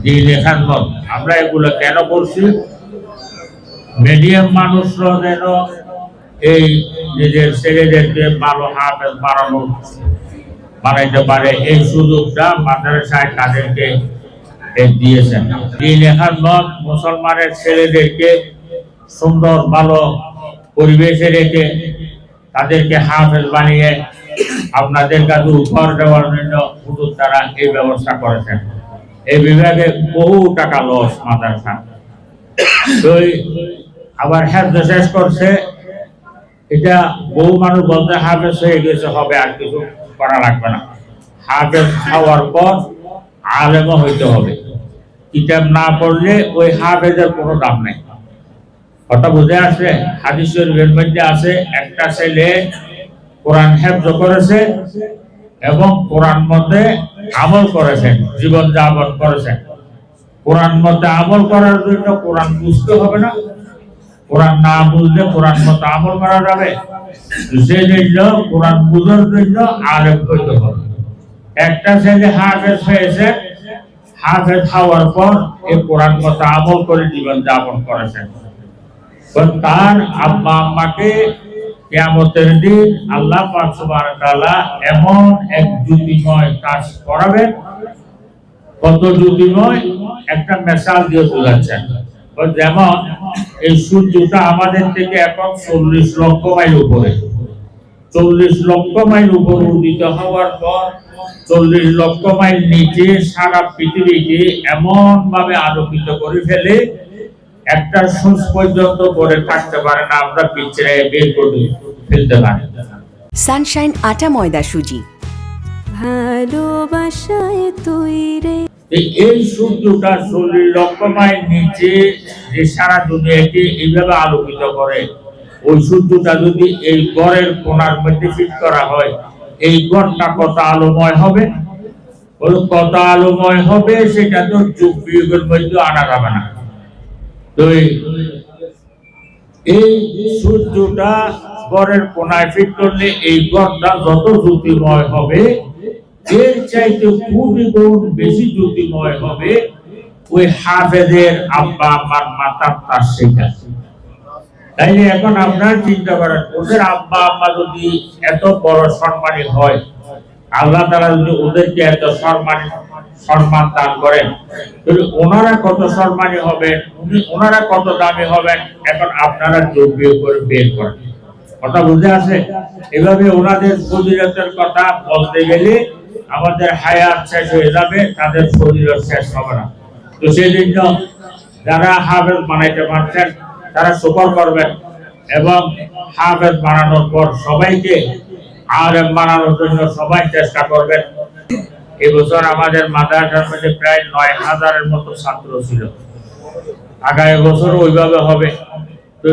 দিন খেদমত। আমরা এগুলো কেন করছি? মিডিয়াম মানুষরা যেন এই নিজের ছেলেদেরকে ভালো হাফেজ বানাইতে পারে, এই সুযোগটা মাদ্রাসায় তাদেরকে দিয়েছেন। দিন খেদমত মুসলমানের ছেলেদেরকে সুন্দর ভালো পরিবেশে রেখে তাদেরকে হাফেজ বানিয়ে আপনাদের কাছে উপহার দেওয়ার জন্য হুজুর তারা এই ব্যবস্থা করেছেন। এই বিভাগে বহু টাকা লস মাদ্রাসা। তো আবার হেফজ শেষ করছে, এটা বহু মানুষ বলতে হাফেজ হয়ে গেছে, হবে আর কিছু করা লাগবে না। হাফেজ হওয়ার পর আলেমও হইতে হবে। কিতাব না পড়লে ওই হাফেজের কোনো দাম নেই। কথা বুঝে আসছে? হাদিস শরীফের মধ্যে আছে, একটা ছেলে কোরআন হেফজ করেছে এবং কোরআন মতে আমল করেছেন, জীবন যাপন করেছেন। কোরআন মতে আমল করার জন্য কোরআন বুঝতে হবে না? কোরআন না বুঝলে কোরআন মতে আমল করা যাবে? সেই জন্য কোরআন বুঝার জন্য আলেম হইতে হবে। একটা ছেলে হাফেজ হয়েছে, হাফেজ হওয়ার পর এই কোরআন মতে আমল করে জীবন যাপন করেছেন। তার আব্বা আম্মাকে কিয়ামতের দিন আল্লাহ পাক সুবহানাহু ওয়া তাআলা এমন এক জ্যোতিময় কাজ করাবেন। কত জ্যোতিময়! একটা মিসাল দিয়ে বোঝাচ্ছেন। যেমন এই সূর্যটা আমাদের থেকে এখন 40 লক্ষ মাইল উপরে। 40 লক্ষ মাইল উপরে উদিত হওয়ার পর 40 লক্ষ মাইল নিচে সারা পৃথিবীকে এমন ভাবে আলোকিত করে ফেলে, একটা সূর্য পর্যন্ত পরে থাকতে পারে না, আমরা পিছনে বের করে ফেলতে পারি। সানশাইন আটা ময়দা সুজি, ভালোবাসায় তৈরি। এই সূর্যটা 40 লক্ষ মাইল নিচে যে সারা দুনিয়াকে এইভাবে আলোকিত করে, ওই সূর্যটা যদি এই ঘরের কোণার মধ্যে ফিট করা হয়, এই ঘরটা কত আলোময় হবে! কত আলোময় হবে সেটা তো যুগ বিয়োগের মধ্যে আনা যাবে না। তো এই সূর্যটা ঘরের কোণায় ফিট করলে এই ঘরটা যত জ্যোতিময় হবে, এর চাইতে খুবই গুণ বেশি জ্যোতিময় হবে ওই হাফেজের আব্বা আম্মার মাতার তার শেখা। তাইলে এখন আপনারা চিন্তা করেন, ওদের আব্বা আম্মা যদি এত বড় সম্মানী হয়, আল্লাহ তাআলা যদি ওদেরকে এত সম্মান দান করেন, তাহলে ওনারা কত সম্মানী হবেন, ওনারা কত দামি হবেন। এখন আপনারা যোগ বিয়োগ করে বের করেন। কথা বুঝে আছে? এভাবে ওনাদের ফজিলতের কথা বলতে গেলে আমাদের হায়াত শেষ হয়ে যাবে, তাদের ফজিলত শেষ হবে না। তো সেই জন্য যারা হাফেজ বানাইতে পারছেন তারা শুকর করবেন এবং হাফেজ বানানোর পর সবাইকে আলেম বানানোর জন্য সবাই চেষ্টা করবেন। এবছর আমাদের মাদ্রাসার মধ্যে প্রায় 9000-এর মতো ছাত্র ছিল। আগামী বছর ওইভাবে হবে। তো